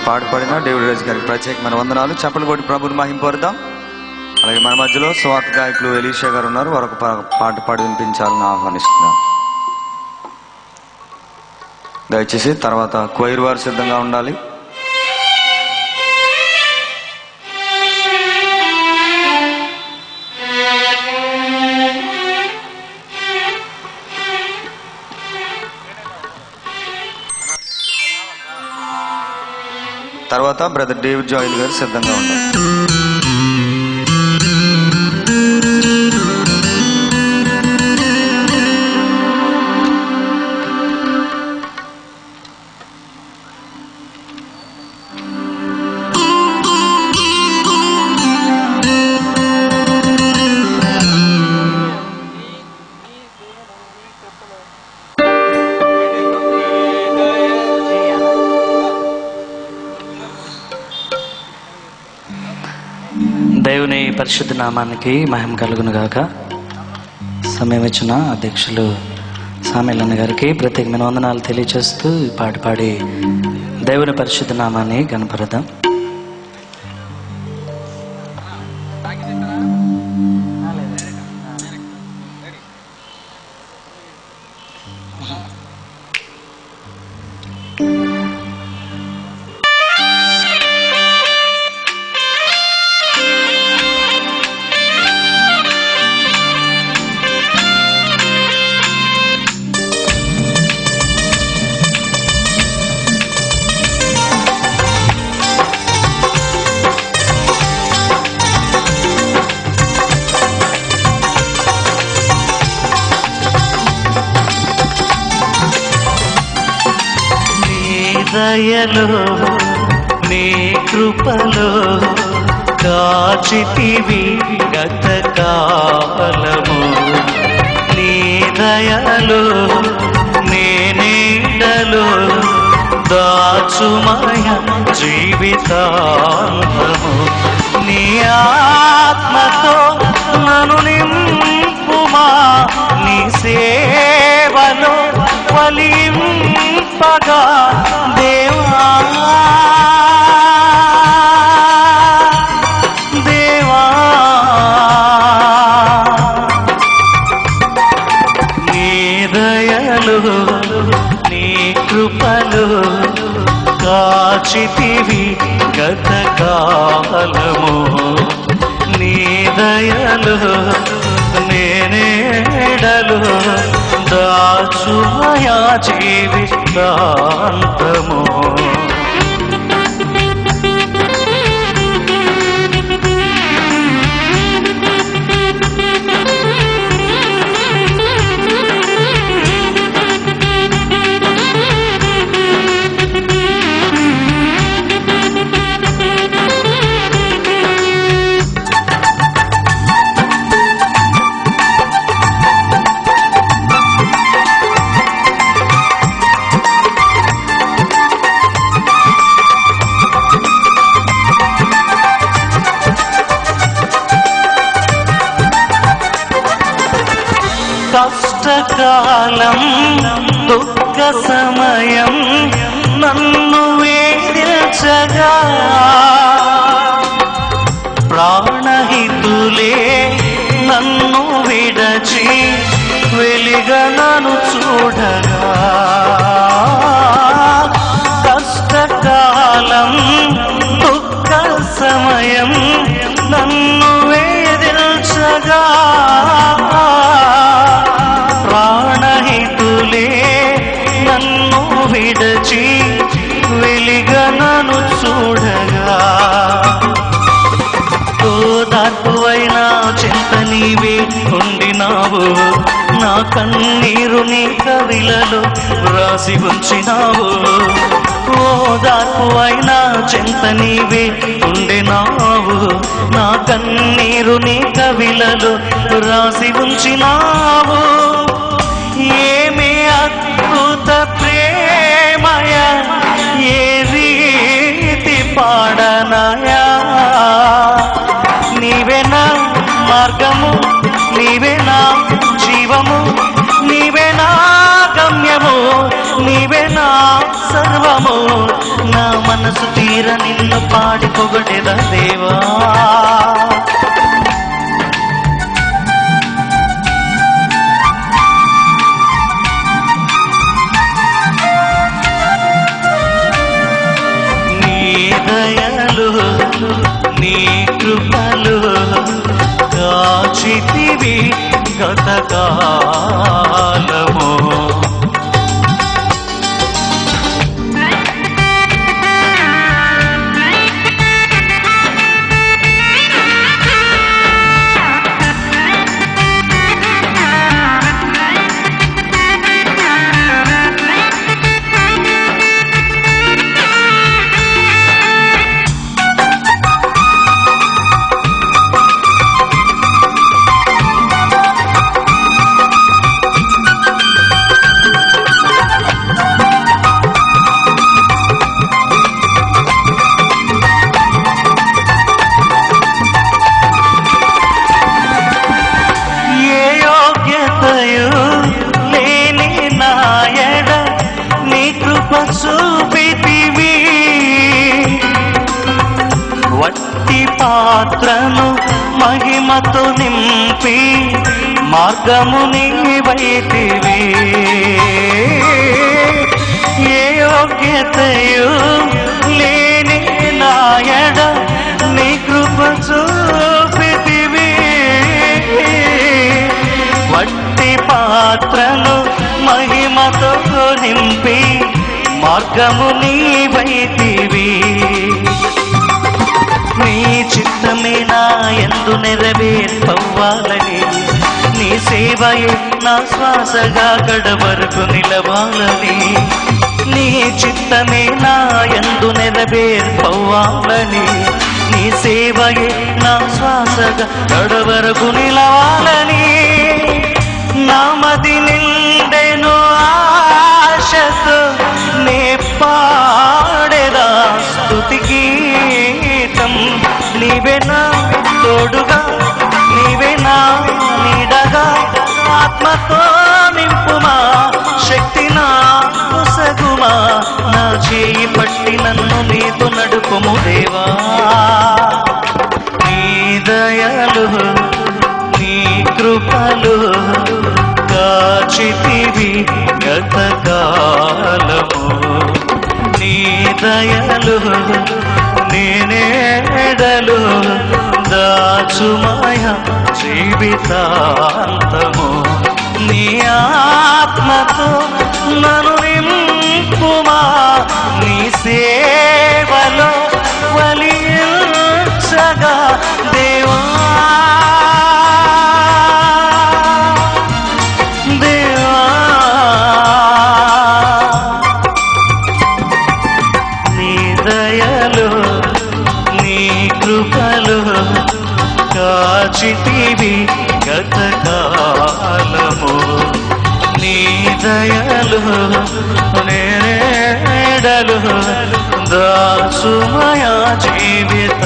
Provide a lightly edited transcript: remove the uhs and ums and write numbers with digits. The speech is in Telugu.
పాడుపడిన డేవిడ్ రాజు గారికి ప్రత్యేకమైన వందనాలు. చప్పలు కొట్టి ప్రభుని మహింపరుద్దాం. అలాగే మన మధ్యలో స్వార్థ గాయకులు ఎలీషా గారు ఉన్నారు, వారు ఒక పాట పాడి వినిపించాలని ఆహ్వానిస్తున్నాను. దయచేసి తర్వాత క్వైర్ వారు సిద్ధంగా ఉండాలి. తర్వాత బ్రదర్ డేవిడ్ జాయిల్ గారు సిద్ధంగా ఉన్నారు. దేవుని పరిశుద్ధ నామానికి మహిమ కలుగును గాక. సమయం ఇచ్చిన అధ్యక్షులు సామేలన్న గారికి ప్రత్యేకమైన వందనాలు తెలియజేస్తూ ఈ పాట పాడి దేవుని పరిశుద్ధ నామాన్ని గణపరుద్దాం. దయలో నీ కృపలో కాచితివి గత కాలము, నీ దయలో నీ నీడలో దాచుమయ జీవితాంతము, నీ ఆత్మతో నన్ను నింపుమా, నీ సేవలో ఫలింపగా దేవా దేవా, నీ దయలు నీ కృపలు కాచితివి గత కాలము, నీ దయలు నేనేడలు దాచుమయా జీవితాంతము. కష్టకాలం దుఃఖ సమయం నన్ను వేదించగా, ప్రాణహితులే నన్ను విడచి వెలిగనను చూడగా, కష్టకాలం దుఃఖ సమయం నన్ను వేదించగా, ప్రాణహితులే నన్ను విడచి వెలిగనను చూడగా, ఓదార్పువైనా చింత నీవే ఉండినావు, నా కన్నీరు నీ కవిలలో వ్రాసి ఉంచినావు, ఓదార్పువైనా చింత నీవే ఉండినావు, నా కన్నీరు నీ కవిలలో వ్రాసి ఉంచినావు. ఏమి అద్భుత ప్రేమయ, ఏ రీతి పాడనయా, నీవే నా మార్గము, నీవే నా జీవము, నీవే నా గమ్యము, నీవే నా సర్వము, నా మనసు తీర నిన్ను పాడి పొగడెద దేవా. నీ దయలు నీ కృపలు కాచితివి గతకాలము. చూపితివి వట్టి పాత్రను మహిమతో నింపి మార్గము నీవైతివి. ఏ యోగ్యతయు లేని నాయడ నీ కృప చూపితివి. వట్టి పాత్రను మహిమతో నింపి మార్గము నీవైతివి. నీ చిత్తమే నా యందు నెరవేర్పవ్వాలని, నీ సేవయే నా శ్వాసగా గడవరకు నిలవాలని. నీ చిత్తమే నా యందు నెరవేర్పవ్వాలని, నీ సేవయే నా శ్వాసగా గడవరకు నిలవాలని. నామది నిండెను ఆశతో నే పాడెదా స్తుతి గీతం. నీవే నా తోడుగా నీవే నా నీడగా ఆత్మతో నింపుమా, శక్తి నా కొసగుమా. నా చేయి పట్టి నన్ను నీతో నడుపుము దేవా. నీ దయలు నీ కృపలు కాచితివి గతకాలము. నీ దయలు నేనేడలు దాచుమయ జీవితాంతము. నీ ఆత్మతో నన్ను నింపుమా, నీ సేవలో ఫలించగా దేవా. కృపలు కాచితివి గతకాలము. నీ దయలు నేనేడలు దాసుమయ జీవిత